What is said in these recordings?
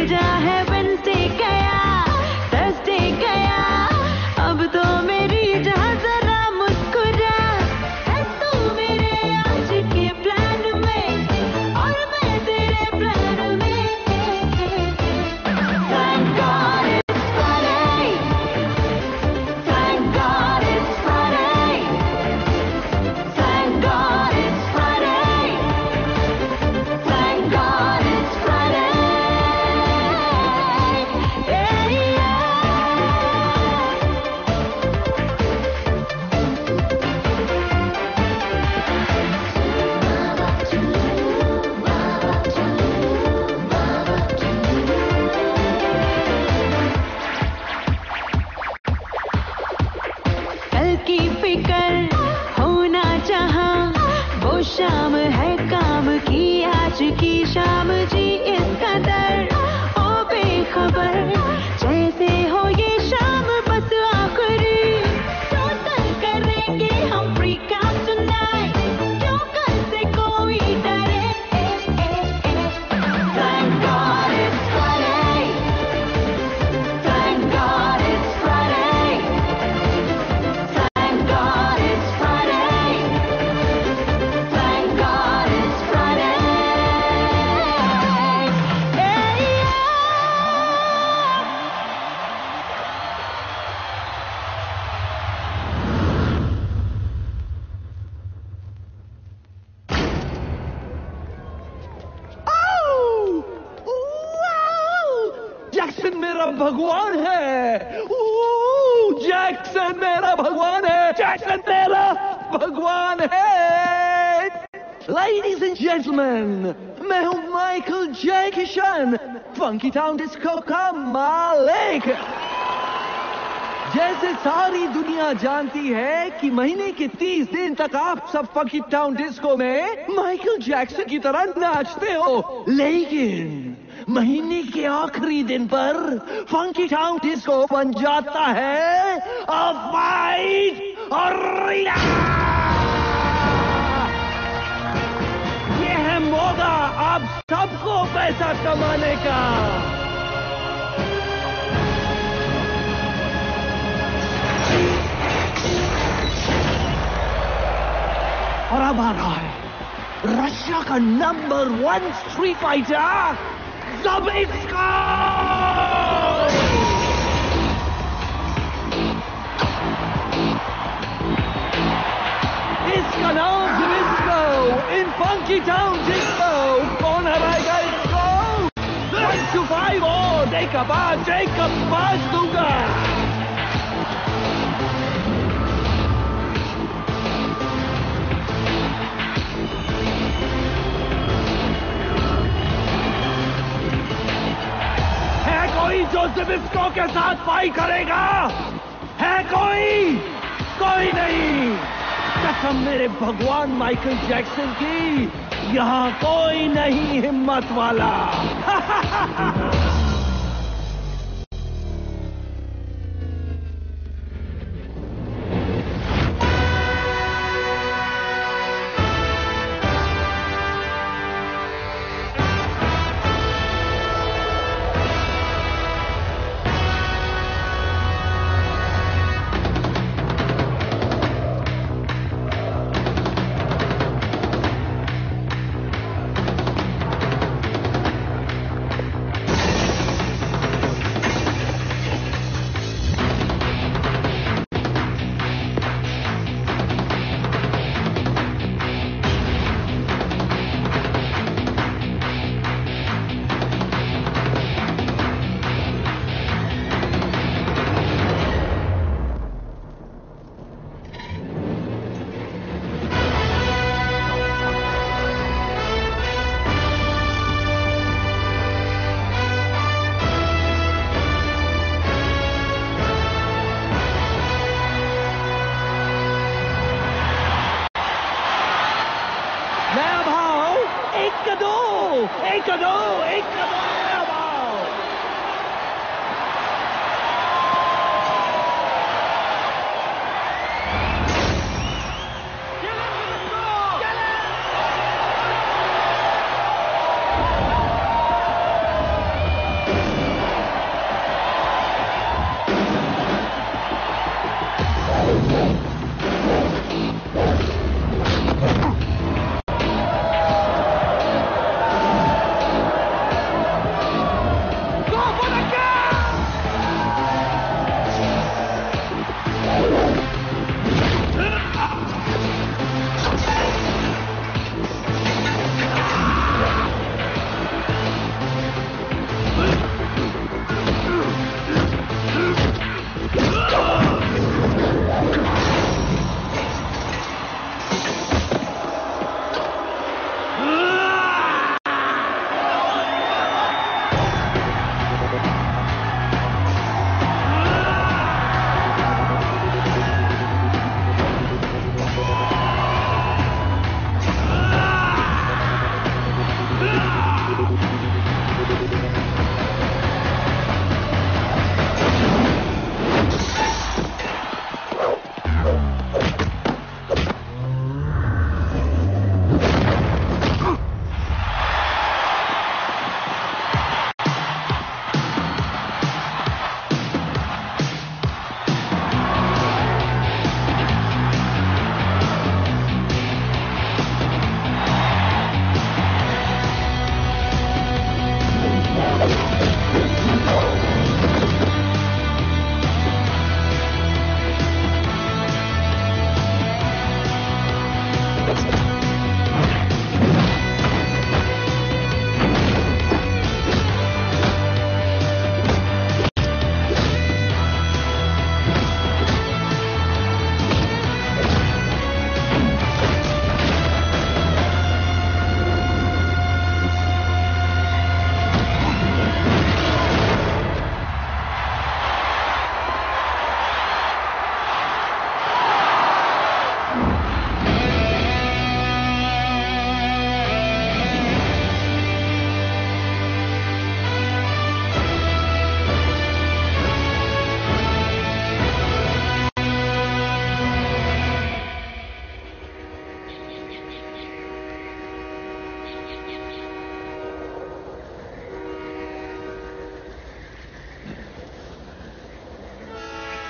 भेजा है वेडनेसडे गया, थर्सडे गया, अब तो मेरी जहाँ जरा मुस्कुरा है तू मेरे आज के प्लान में और मैं तेरे प्लान में। Thank God it's Friday, thank God it's Friday, thank God it's Friday, thank God it's Friday. Yeah, yeah. कल की फिकर होना चाहा, वो शाम है काम की आज की शाम जी इस कदर ओ बेखबर जैसे हो ये शाम बस आखिरी टोटल करेंगे हम फ्रीकास्ट टुनाइट, क्यों कल से कोई डरे। Thank God it's Friday, thank God it's Friday, thank God it's Friday, thank God it's Friday. Yeah, yeah. Jackson मेरा भगवान है। जैक्सन मेरा भगवान है। जैक्सन मेरा भगवान है। Ladies and gentlemen, मैं हूँ Michael Jackson, funky town disco का मालिक। जैसे सारी दुनिया जानती है कि महीने के 30 दिन तक आप सब फंकी टाउन डिस्को में माइकल जैक्सन की तरह नाचते हो, लेकिन महीने के आखिरी दिन पर फंकी टाउन डिस्को बन जाता है अ फाइट अरीना। ये है मौका आप सबको पैसा कमाने का। और अब आ रहा है रशिया का नंबर 1 स्ट्रीट फाइटर ज़बिस्को। इसका नाम ज़बिस्को इन फंकी टाउन डिस्को। कौन हराएगा इसको? 1 to 5 और जेकब पास दूंगा। कोई जो ज़बिस्को के साथ फाइट करेगा? है कोई? कोई नहीं। कसम मेरे भगवान माइकल जैक्सन की, यहाँ कोई नहीं हिम्मत वाला।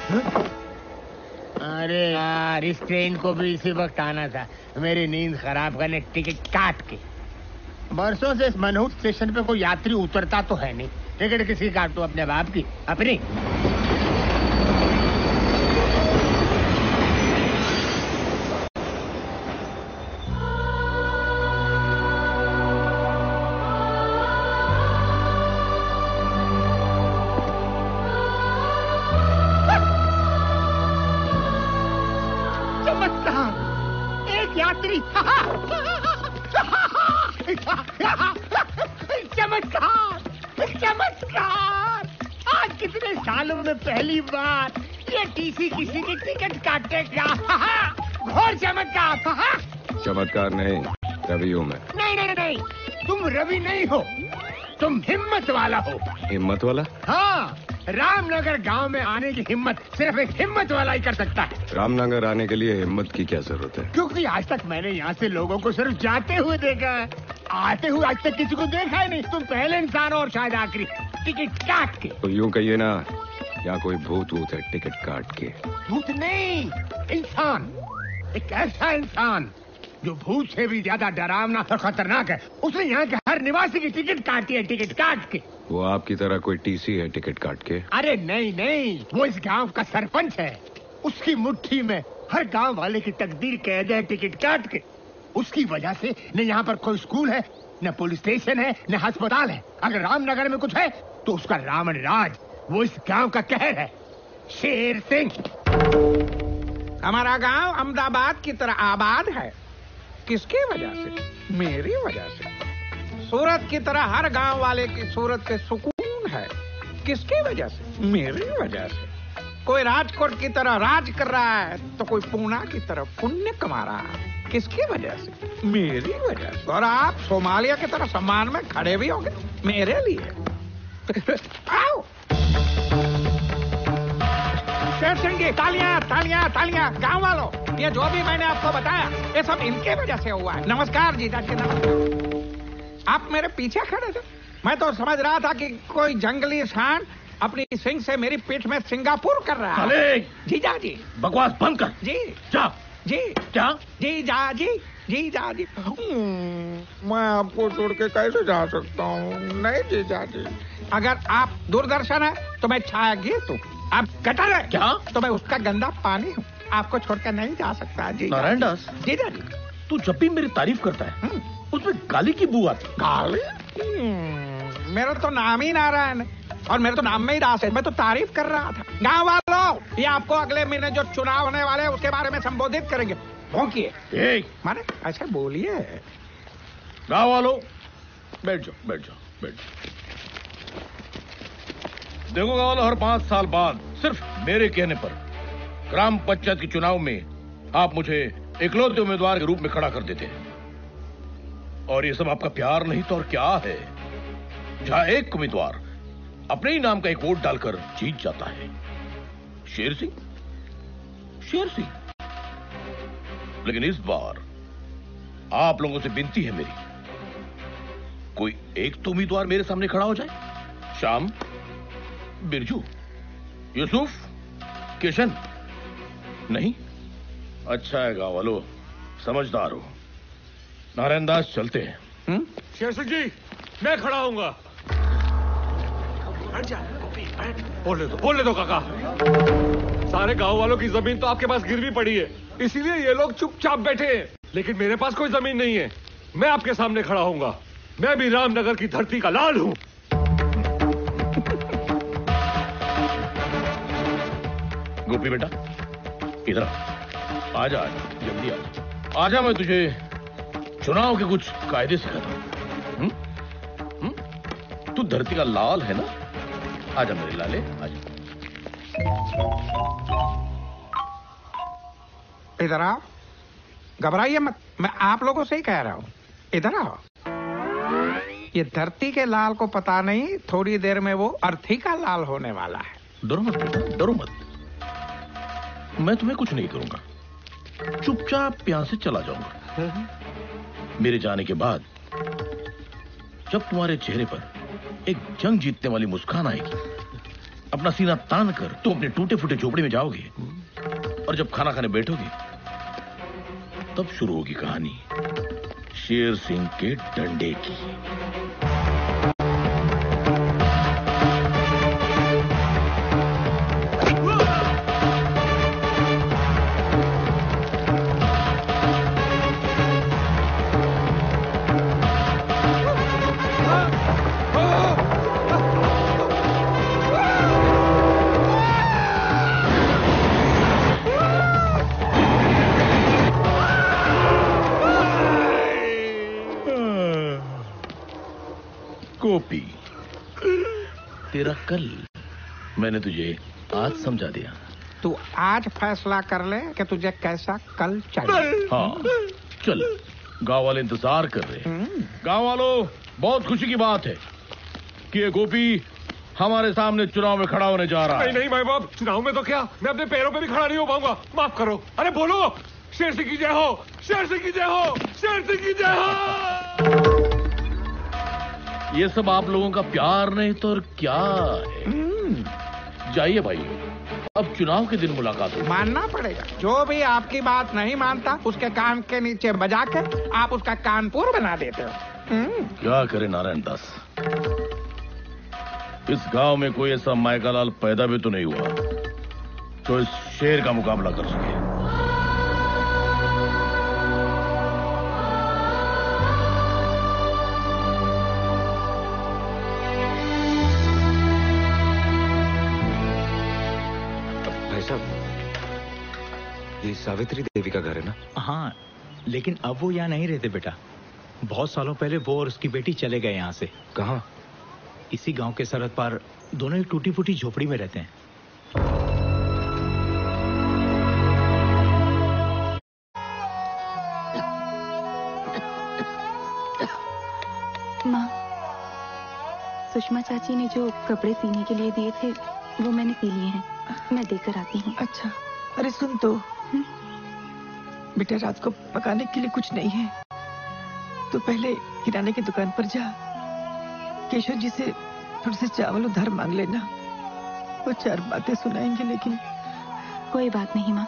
अरे यार, इस ट्रेन को भी इसी वक्त आना था। मेरी नींद खराब करने टिकट काट के। बरसों से इस मनहूट स्टेशन पे कोई यात्री उतरता तो है नहीं। टिकट किसी काटो, अपने बाप की? अपनी? यात्री चमत्कार, चमत्कार! आज कितने सालों में पहली बार ये टीसी किसी की टिकट काटेगा। घोर चमत्कार। चमत्कार नहीं, रवि हूँ मैं। नहीं नहीं नहीं, तुम रवि नहीं हो, तुम हिम्मत वाला हो। हिम्मत वाला? हाँ, रामनगर गांव में आने की हिम्मत सिर्फ एक हिम्मत वाला ही कर सकता है। रामनगर आने के लिए हिम्मत की क्या जरूरत है? क्योंकि आज तक मैंने यहाँ से लोगों को सिर्फ जाते हुए देखा है, आते हुए आज तक किसी को देखा ही नहीं। तुम पहले इंसान हो और शायद आखिरी। टिकट काट के। तो यूँ कहिए ना, यहाँ कोई भूत वूत है टिकट काट के। भूत नहीं, इंसान। एक ऐसा इंसान जो भूत से भी ज्यादा डरावना और खतरनाक है। उसने यहाँ के हर निवासी की टिकट काटी है, टिकट काट के। वो आपकी तरह कोई टीसी है टिकट काट के? अरे नहीं नहीं, वो इस गांव का सरपंच है। उसकी मुट्ठी में हर गांव वाले की तकदीर कैद है, टिकट काट के। उसकी वजह से न यहाँ पर कोई स्कूल है, न पुलिस स्टेशन है, न अस्पताल है। अगर रामनगर में कुछ है तो उसका रावण राज, वो इस गांव का कहर है। शेर सिंह। हमारा गांव अहमदाबाद की तरह आबाद है। किसकी वजह से? मेरी वजह से। सूरत की तरह हर गांव वाले की सूरत पे सुकून है। किसकी वजह से? मेरी वजह से। कोई राजकोट की तरह राज कर रहा है तो कोई पूना की तरह पुण्य कमा रहा है। किसकी वजह से? मेरी वजह से। और आप सोमालिया की तरह सम्मान में खड़े भी होंगे मेरे लिए। आओ शेर सिंह जी, तालियां तालियां तालियां। गांव वालों, ये जो भी मैंने आपको बताया ये सब इनके वजह से हुआ है। नमस्कार जीजा जी, नमस्कार। आप मेरे पीछे खड़े थे, मैं तो समझ रहा था कि कोई जंगली सांड अपनी सिंग से मेरी पीठ में सिंगापुर कर रहा है। जीजा जी बकवास बंद कर। जी जा। जी क्या? जीजा जी, जीजा जी। मैं आपको छोड़ के कैसे जा सकता हूँ? नहीं जीजा जी, अगर आप दूरदर्शन है तो मैं छाया गीत हूँ। आप गटर है क्या? तो मैं उसका गंदा पानी हूँ। आपको छोड़कर नहीं जा सकता जी। नारायण दास, जीजा जी, तू जब भी मेरी तारीफ करता है उसमें गाली की बू आती। गाली? मेरा तो नाम ही नारायण है और मेरे तो नाम में ही दास है। मैं तो तारीफ कर रहा था। गाँव वालों, ये आपको अगले महीने जो चुनाव होने वाले हैं उसके बारे में संबोधित करेंगे। भौंकिए। माने ऐसे बोलिए। गाँव वालों, बैठ जाओ बैठ जाओ बैठ जाओ। देखो गाँव वालों, हर 5 साल बाद सिर्फ मेरे कहने पर ग्राम पंचायत के चुनाव में आप मुझे इकलौते उम्मीदवार के रूप में खड़ा कर देते हैं। और ये सब आपका प्यार नहीं तो और क्या है? जहां एक उम्मीदवार अपने ही नाम का एक वोट डालकर जीत जाता है। शेर सिंह, शेर सिंह। लेकिन इस बार आप लोगों से विनती है मेरी, कोई एक तो उम्मीदवार मेरे सामने खड़ा हो जाए। श्याम, बिरजू, यूसुफ, किशन। नहीं? अच्छा है गाँव वालों, समझदार हो। नारायण दास, चलते हैं। शेर सिंह जी, मैं खड़ा होऊंगा। बोलने दो काका। सारे गांव वालों की जमीन तो आपके पास गिरवी पड़ी है, इसीलिए ये लोग चुपचाप बैठे हैं। लेकिन मेरे पास कोई जमीन नहीं है। मैं आपके सामने खड़ा होऊंगा। मैं भी रामनगर की धरती का लाल हूं। गोपी बेटा, इधर आजा, जल्दी आजा। मैं तुझे चुनाव के कुछ कायदे सिखाता हूं। तू धरती का लाल है ना? आजा मेरे लाले, आजा। इधर आओ, घबराइए मत, मैं आप लोगों से ही कह रहा हूँ। इधर आओ। ये धरती के लाल को पता नहीं, थोड़ी देर में वो अर्थी का लाल होने वाला है। डरो मत बेटा, डरो मत। मैं तुम्हें कुछ नहीं करूंगा, चुपचाप यहां से चला जाऊंगा। मेरे जाने के बाद जब तुम्हारे चेहरे पर एक जंग जीतने वाली मुस्कान आएगी, अपना सीना तान कर तुम अपने टूटे फूटे झोपड़ी में जाओगे और जब खाना खाने बैठोगे तब शुरू होगी कहानी शेर सिंह के डंडे की। गोपी, तेरा कल मैंने तुझे आज समझा दिया। तू आज फैसला कर ले कि तुझे कैसा कल चाहिए। हाँ चल, गांव वाले इंतजार कर रहे हैं। गांव वालों, बहुत खुशी की बात है कि ये गोपी हमारे सामने चुनाव में खड़ा होने जा रहा है। नहीं माई बाप, चुनाव में तो क्या, मैं अपने पैरों पे भी खड़ा नहीं हो पाऊंगा। माफ करो। अरे बोलो, शेर सिंह की जय हो, शेर सिंह की जय हो, शेर सिंह की जय हो। ये सब आप लोगों का प्यार नहीं तो और क्या है। जाइए भाई, अब चुनाव के दिन मुलाकात होगी। मानना पड़ेगा, जो भी आपकी बात नहीं मानता उसके कान के नीचे बजा के आप उसका कानपुर बना देते हो। क्या करे नारायण दास, इस गांव में कोई ऐसा मायकालाल पैदा भी तो नहीं हुआ जो इस शेर का मुकाबला कर सके। ये सावित्री देवी का घर है ना? हाँ, लेकिन अब वो यहाँ नहीं रहते बेटा। बहुत सालों पहले वो और उसकी बेटी चले गए यहाँ से। कहाँ? इसी गांव के सरहद पार दोनों एक टूटी फूटी झोपड़ी में रहते हैं। माँ, सुषमा चाची ने जो कपड़े सीने के लिए दिए थे वो मैंने सी लिए हैं, मैं देकर आती हूँ। अच्छा, अरे सुन तो, बेटा रात को पकाने के लिए कुछ नहीं है तो पहले किराने की दुकान पर जा, केशव जी से थोड़े से चावल उधार मांग लेना। वो चार बातें सुनाएंगे। लेकिन कोई बात नहीं माँ,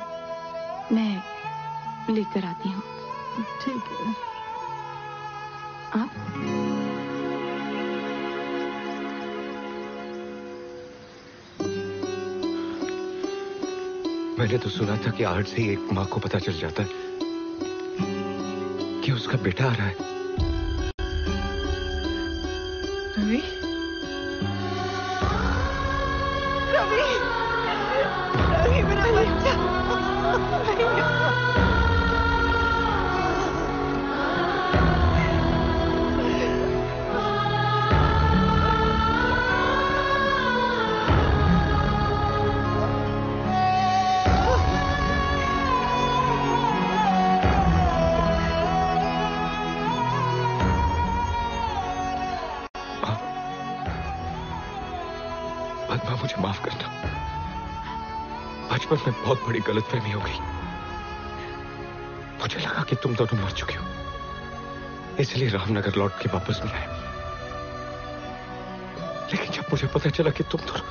मैं लेकर आती हूँ। ठीक है। आप मैंने तो सुना था कि आहट से ही एक माँ को पता चल जाता है कि उसका बेटा आ रहा है। रवि, रवि, रवि मेरा बच्चा। मुझे माफ करना, बचपन में बहुत बड़ी गलतफहमी हो गई। मुझे लगा कि तुम दोनों मर चुके हो, इसलिए रामनगर लौट के वापस भी आए। लेकिन जब मुझे पता चला कि तुम दोनों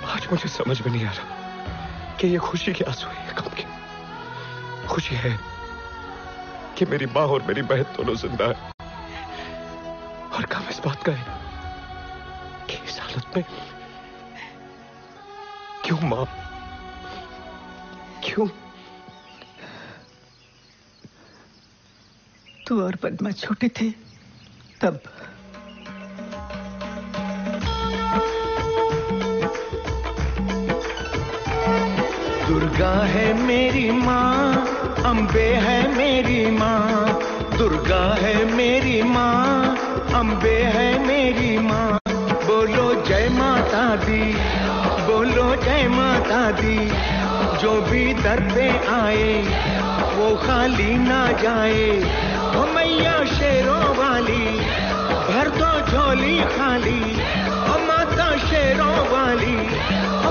आज मुझे समझ में नहीं आ रहा कि ये खुशी के आंसू है, गम के। खुशी है कि मेरी माँ और मेरी बहन दोनों जिंदा है, और काम इस बात का है कि इस हालत में क्यों माँ, क्यों? तू और पद्मा छोटे थे तब। दुर्गा है मेरी माँ, अम्बे है मेरी माँ। दुर्गा है मेरी माँ, अम्बे है मेरी माँ। बोलो जय माता दी, बोलो जय माता दी। जो भी दर पे आए वो खाली ना जाए। ओ मैया शेरों वाली, भर दो झोली खाली। ओ माता शेरों वाली,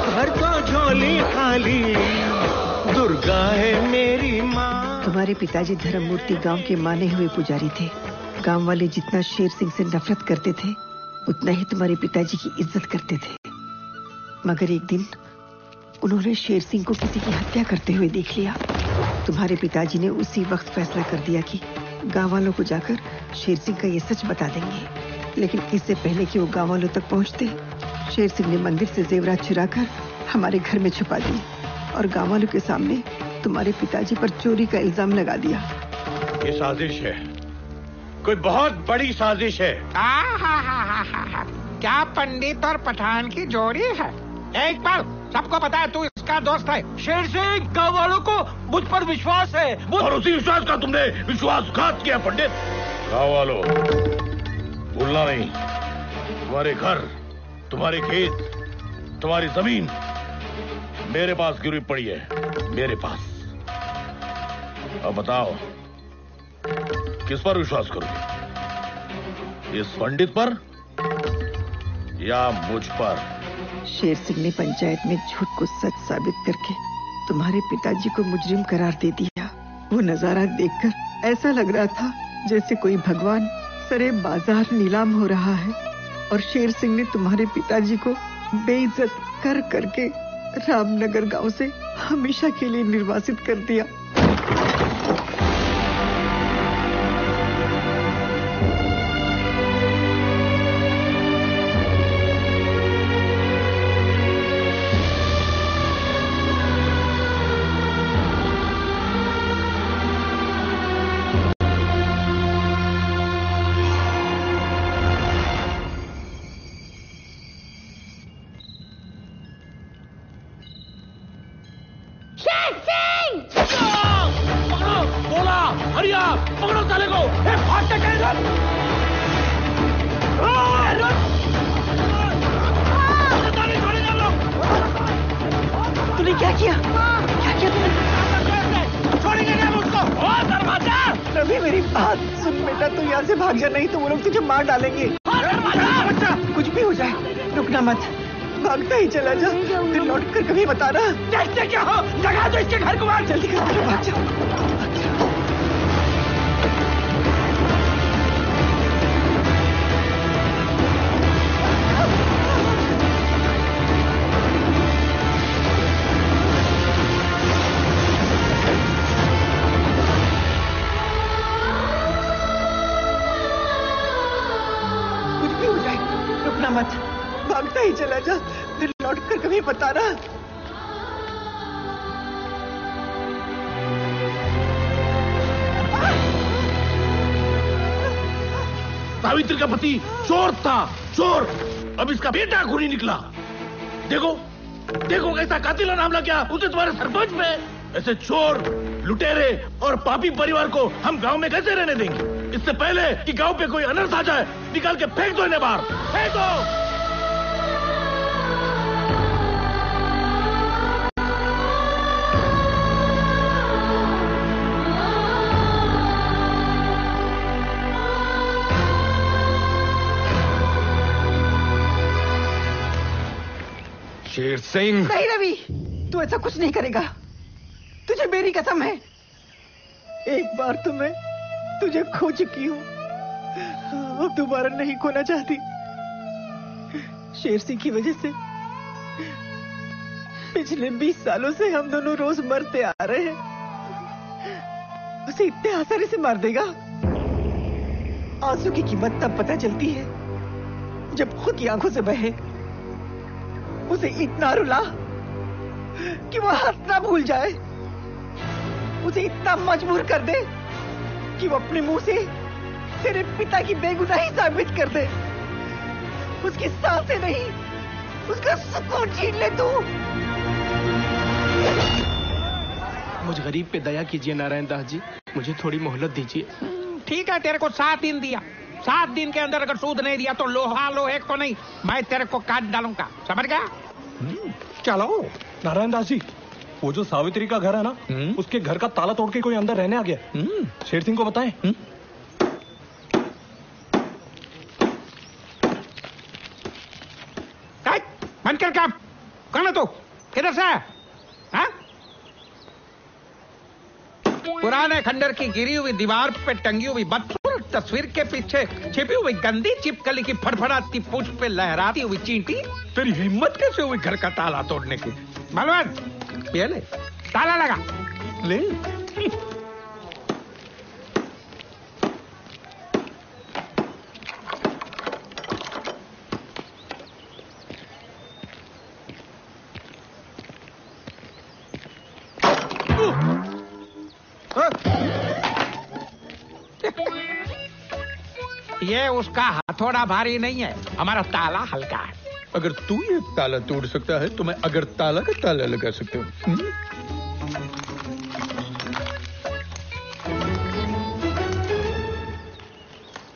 भर दो झोली खाली। दुर्गा है मेरी माँ। तुम्हारे पिताजी धर्ममूर्ति गांव के माने हुए पुजारी थे। गांव वाले जितना शेर सिंह से नफरत करते थे उतना ही तुम्हारे पिताजी की इज्जत करते थे। मगर एक दिन उन्होंने शेर सिंह को किसी की हत्या करते हुए देख लिया। तुम्हारे पिताजी ने उसी वक्त फैसला कर दिया कि गांव वालों को जाकर शेर सिंह का ये सच बता देंगे। लेकिन इससे पहले कि वो गांव वालों तक पहुंचते, शेर सिंह ने मंदिर से जेवरात चुराकर हमारे घर में छुपा दिए और गांव वालों के सामने तुम्हारे पिताजी पर चोरी का इल्जाम लगा दिया। ये साजिश है, कोई बहुत बड़ी साजिश है। क्या पंडित और पठान की जोड़ी है? एक बार सबको पता है तू इसका दोस्त है। शेर सिंह, गांव वालों को मुझ पर विश्वास है और उसी विश्वास का तुमने विश्वासघात किया पंडित। गांव वालों, भूलना नहीं, तुम्हारे घर, तुम्हारे खेत, तुम्हारी जमीन मेरे पास गिरवी पड़ी है, मेरे पास। अब बताओ किस पर विश्वास करोगे, इस पंडित पर या मुझ पर? शेर सिंह ने पंचायत में झूठ को सच साबित करके तुम्हारे पिताजी को मुजरिम करार दे दिया। वो नजारा देखकर ऐसा लग रहा था जैसे कोई भगवान सरे बाजार नीलाम हो रहा है और शेर सिंह ने तुम्हारे पिताजी को बेइज्जत कर करके रामनगर गांव से हमेशा के लिए निर्वासित कर दिया। कुछ भी हो जाए रुकना मत, भागता ही चला जा, फिर लौट कर कभी बताना। देखते क्या हो, लगा दो इसके घर को आग, जल्दी कर भाग जाओ। मत, भागता ही चला जा, फिर लौट कर कभी बताना। सावित्री का पति चोर था, चोर। अब इसका बेटा खूनी निकला। देखो देखो कैसा कातिल हमला किया उसे तुम्हारे सरपंच पे। ऐसे चोर, लुटेरे और पापी परिवार को हम गांव में कैसे रहने देंगे? इससे पहले कि गांव पे कोई अनर्थ आ जाए, निकाल के फेंक दो इन्हें बाहर, फेंक दो। शेर सिंह। नहीं रवि, तू ऐसा कुछ नहीं करेगा, तुझे मेरी कसम है। एक बार तो मैं तुझे खो चुकी हूँ, अब दोबारा नहीं खोना चाहती। शेर सिंह की वजह से पिछले 20 सालों से हम दोनों रोज मरते आ रहे हैं। उसे इतने आसानी से मार देगा? आंसू की कीमत तब पता चलती है जब खुद की आंखों से बहे। उसे इतना रुला कि वो हंसना भूल जाए, उसे इतना मजबूर कर दे कि वो अपने मुंह से तेरे पिता की बेगुनाही साबित कर दे। उसकी सांसें नहीं, उसका सुकून छीन ले तू। मुझ गरीब पे दया कीजिए नारायण दास जी, मुझे थोड़ी मोहलत दीजिए। ठीक है, तेरे को 7 दिन दिया। 7 दिन के अंदर अगर सूद नहीं दिया तो लोहा लोहे को नहीं, मैं तेरे को काट डालूंगा, समझ गया? चलो नारायण दास जी, वो जो सावित्री का घर है ना, उसके घर का ताला तोड़ के कोई अंदर रहने आ गया। शेर सिंह को बताएं। बंद कर काम। कौन है तू? किधर से है? हाँ? पुराने खंडर की गिरी हुई दीवार पे टंगी हुई बदसूरत तस्वीर के पीछे छिपी हुई गंदी चिपकली की फड़फड़ाती पूंछ पे लहराती हुई चींटी? तेरी हिम्मत कैसे हुई घर का ताला तोड़ने की? बलवंत, ये ले, ताला लगा ले। ये उसका हथौड़ा भारी नहीं है, हमारा ताला हल्का है। अगर तू ये ताला तोड़ सकता है तो मैं अगर ताला का ताला लगा सकता हूँ।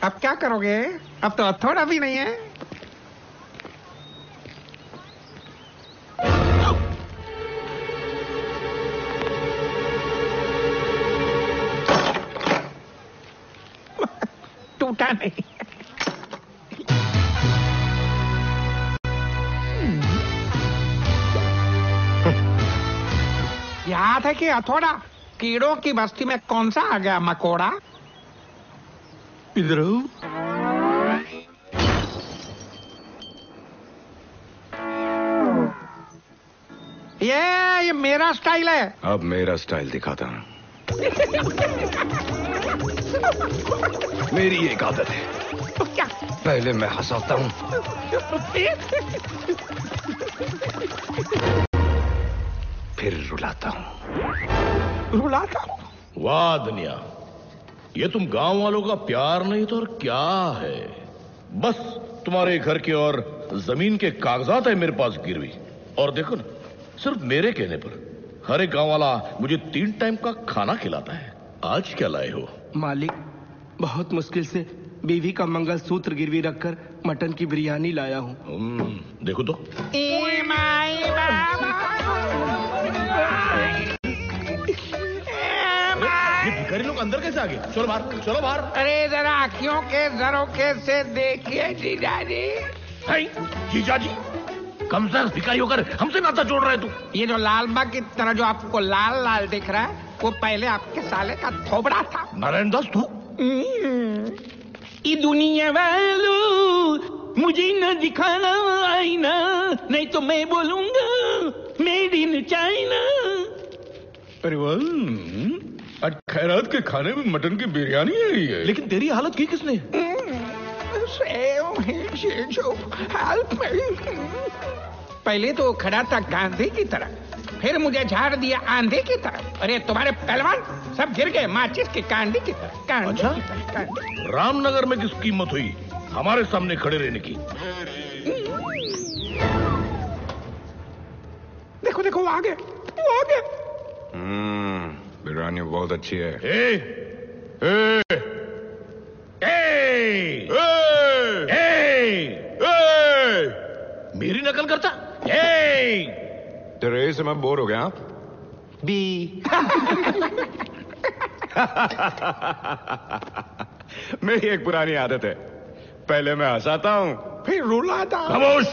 अब क्या करोगे? अब तो हथौड़ा भी नहीं है। टूटा नहीं। याद है कि हथौड़ा? कीड़ों की बस्ती में कौन सा आ गया मकोड़ा? इधर आओ। ये मेरा स्टाइल है। अब मेरा स्टाइल दिखाता हूँ। मेरी एक आदत है, क्या? पहले मैं हंसाता हूँ, फिर रुलाता हूँ। रुलाता हूँ? वाह दुनिया, ये तुम गांव वालों का प्यार नहीं तो और क्या है? बस तुम्हारे घर के और जमीन के कागजात है मेरे पास गिरवी। और देखो ना, सिर्फ मेरे कहने पर हर एक गांव वाला मुझे 3 टाइम का खाना खिलाता है। आज क्या लाए हो? मालिक, बहुत मुश्किल से बीवी का मंगलसूत्र गिरवी रखकर मटन की बिरयानी लाया हूँ। देखो तो। ये भिखारी लोग अंदर कैसे आ गए? चलो बाहर, चलो बाहर। अरे जरा आँखों के झरोखे से देखिए जीजाजी। जीजाजी? कम से कम भिखारी होकर हमसे नाता जोड़ रहे तू। ये जो लालबाग की तरह जो आपको लाल लाल दिख रहा है, वो पहले आपके साले का थोबड़ा था। नारायण दास तू? ये दुनिया वालों, मुझे न दिखाना आईना, नहीं तो मैं बोलूंगा मेड इन चाइना। अरे वाह, आज खैरात के खाने में मटन की बिरयानी है रही है। लेकिन तेरी हालत की किसने? पहले तो खड़ा था गांधी की तरह, फिर मुझे झाड़ दिया आंधी की तरह। अरे तुम्हारे पहलवान सब गिर गए माचिस की कांडी की तरह। अच्छा? रामनगर में किस कीमत हुई हमारे सामने खड़े रहने की? देखो देखो, वो आ गए, वो आ गए। बिरयानी बहुत अच्छी है। मेरी नकल करता? तेरे से मैं बोर हो गया। बी। मेरी एक पुरानी आदत है, पहले मैं हंसाता हूँ, फिर रुलाता हूँ। खामोश!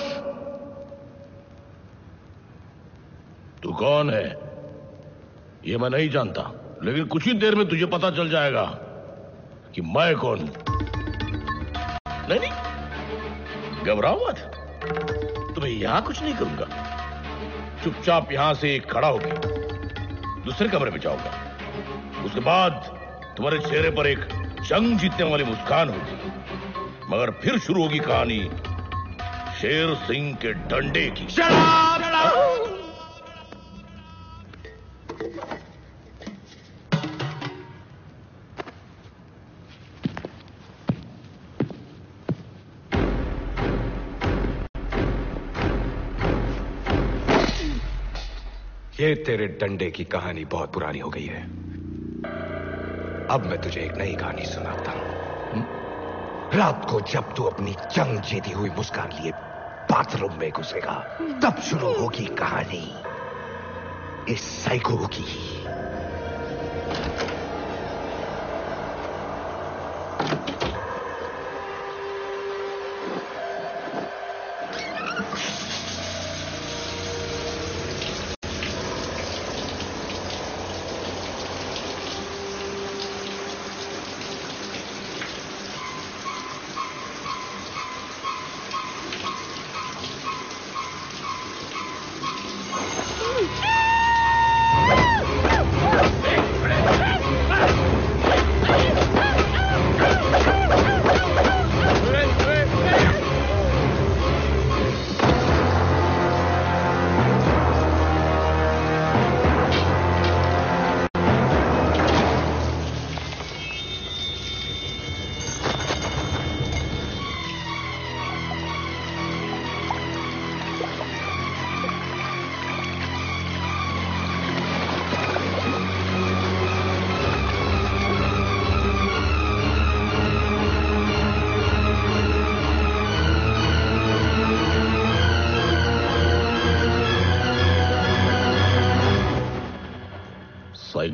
तू कौन है ये मैं नहीं जानता, लेकिन कुछ ही देर में तुझे पता चल जाएगा कि मैं कौन हूं। नहीं नहीं, घबराओ मत, तुम्हें यहां कुछ नहीं करूंगा। चुपचाप यहां से खड़ा होकर दूसरे कमरे में जाऊंगा। उसके बाद तुम्हारे चेहरे पर एक जंग जीतने वाली मुस्कान होगी, मगर फिर शुरू होगी कहानी शेर सिंह के डंडे की। ये तेरे डंडे की कहानी बहुत पुरानी हो गई है। अब मैं तुझे एक नई कहानी सुनाता हूं। रात को जब तू अपनी जंग जीती हुई मुस्कान लिए बाथरूम में घुसेगा, तब शुरू होगी कहानी इस साइको की।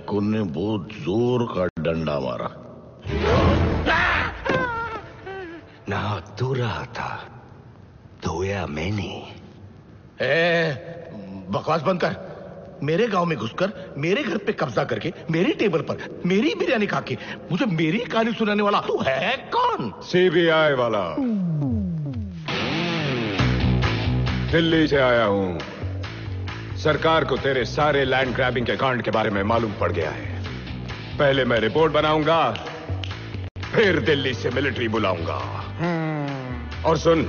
माइको ने बहुत जोर का डंडा मारा। ना तू रहा था, धोया मैंने। बकवास बंद कर। मेरे गांव में घुसकर मेरे घर पे कब्जा करके मेरी टेबल पर मेरी बिरयानी खा के मुझे मेरी कहानी सुनाने वाला तू है कौन? सीबीआई वाला। दिल्ली से आया हूं। सरकार को तेरे सारे लैंड ग्रैबिंग के कांड के बारे में मालूम पड़ गया है। पहले मैं रिपोर्ट बनाऊंगा, फिर दिल्ली से मिलिट्री बुलाऊंगा। और सुन,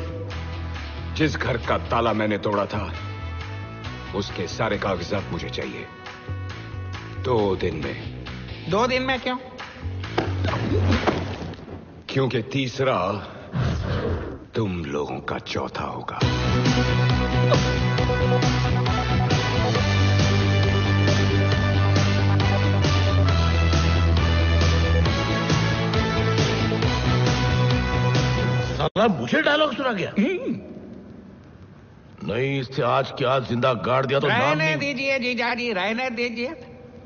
जिस घर का ताला मैंने तोड़ा था उसके सारे कागजात मुझे चाहिए 2 दिन में। 2 दिन में क्यों? क्योंकि तीसरा तुम लोगों का चौथा होगा। साला मुझे डायलॉग सुना गया? नहीं, इससे आज के आज जिंदा गाड़ दिया तो नाम रहने नहीं। दीजिए जीजाजी, रहने दीजिए।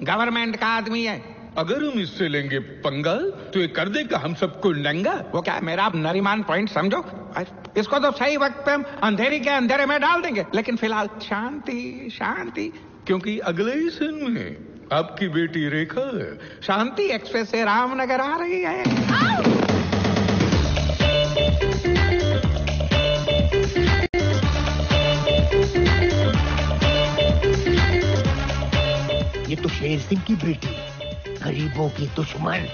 गवर्नमेंट का आदमी है। अगर हम इससे लेंगे पंगा तो ये कर देगा हम सबको नंगा। वो क्या मेरा आप नरीमान पॉइंट समझो। इसको तो सही वक्त पे हम अंधेरी के अंधेरे में डाल देंगे, लेकिन फिलहाल शांति शांति। क्योंकि अगले ही सीन में आपकी बेटी रेखा शांति एक्सप्रेस से रामनगर आ रही है। ये तो शेर सिंह की बेटी, गरीबों की दुश्मन।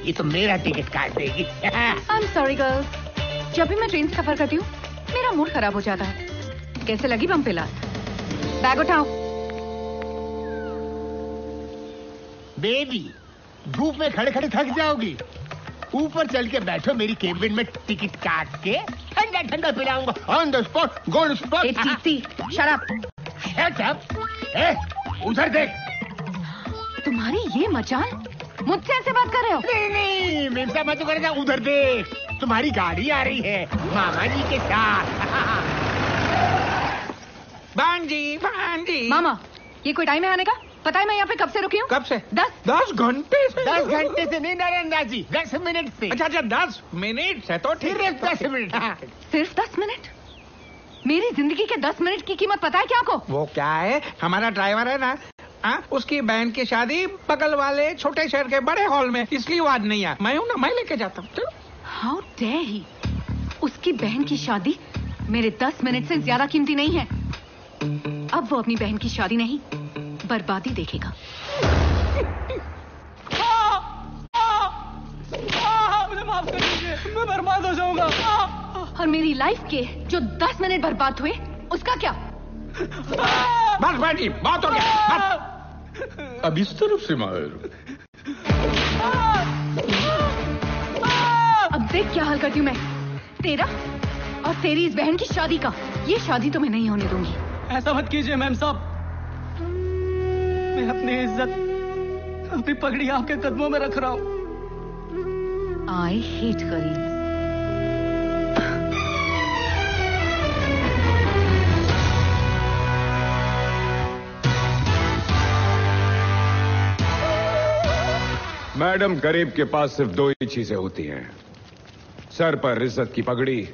ये तो मेरा टिकट काट देगी। I'm sorry girls, जब भी मैं ट्रेन से सफर करती हूँ मेरा मूड खराब हो जाता है। कैसे लगी बम फिलहाल? बैग उठाओ। बेबी, धूप में खड़े खड़े थक जाओगी। ऊपर चल के बैठो मेरी केबिन में, टिकट काट के ठंडा ठंडा पिलाऊंगा on the spot, gold spot. Shut up. Shut up. उधर देख। तुम्हारी ये मजाल, मुझसे ऐसे बात कर रहे हो? नहीं, मेरे मत कर जा। उधर देख, तुम्हारी गाड़ी आ रही है मामा जी के साथ। भांजी। मामा, ये कोई टाइम है आने का? पता है मैं यहाँ पे कब से रुकी हूँ? कब से? 10 घंटे से। 10 घंटे से नहीं नरेंद्र जी, 10 मिनट से। अच्छा 10 मिनट से तो ठीक है। 10 मिनट। सिर्फ 10 मिनट? मेरी जिंदगी के 10 मिनट की कीमत पता है क्या आपको? वो क्या है, हमारा ड्राइवर है ना, उसकी बहन की शादी बगल वाले छोटे शहर के बड़े हॉल में, इसलिए वो आज नहीं आया। मैं हूँ ना, मैं लेके जाता हूँ। How dare he. उसकी बहन की शादी मेरे 10 मिनट से ज्यादा कीमती नहीं है। अब वो अपनी बहन की शादी नहीं, बर्बादी देखेगा। मुझे माफ कर दीजिए, मैं बर्बाद हो जाऊंगा। और मेरी लाइफ के जो 10 मिनट बर्बाद हुए उसका क्या? बस भाई, बात हो गया। अब इस तरफ से मार। अब देख क्या हाल करती हूँ मैं तेरा और तेरी इस बहन की शादी का। ये शादी तो मैं नहीं होने दूंगी। ऐसा मत कीजिए मैम साहब, मैं अपनी इज्जत, अपनी पगड़ी आपके कदमों में रख रहा हूँ। आई हेट गरीब। मैडम, गरीब के पास सिर्फ 2 ही चीजें होती हैं, सर पर इज्जत की पगड़ी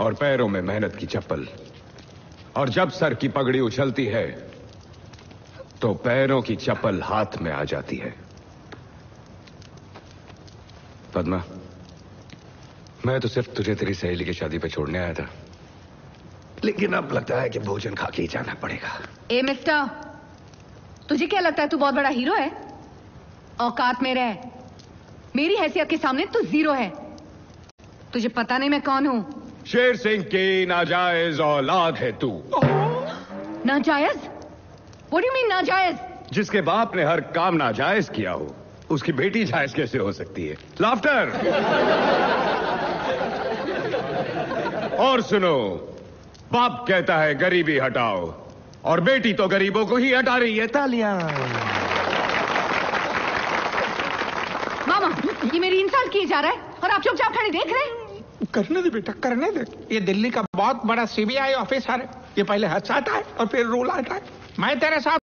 और पैरों में मेहनत की चप्पल। और जब सर की पगड़ी उछलती है तो पैरों की चप्पल हाथ में आ जाती है। पद्मा, मैं तो सिर्फ तुझे तेरी सहेली की शादी पे छोड़ने आया था, लेकिन अब लगता है कि भोजन खा के ही जाना पड़ेगा। ए मिस्टर, तुझे क्या लगता है तू बहुत बड़ा हीरो है? औकात में रह। मेरी हैसियत के सामने तू जीरो है। तुझे पता नहीं मैं कौन हूँ? शेर सिंह की नाजायज औलाद है तू। नाजायज? What do you mean नाजायज? जिसके बाप ने हर काम नाजायज किया हो, उसकी बेटी जायज कैसे हो सकती है? लाफ्टर। और सुनो, बाप कहता है गरीबी हटाओ, और बेटी तो गरीबों को ही हटा रही है। तालियां। मामा, ये मेरी इंसल्ट की जा रहा है और आप चुपचाप खड़े देख रहे हैं। करने दे बेटा, करने दे। ये दिल्ली का बहुत बड़ा सीबीआई ऑफिसर है। ये पहले हंसाता है और फिर रुलाता है। मैं तेरे साथ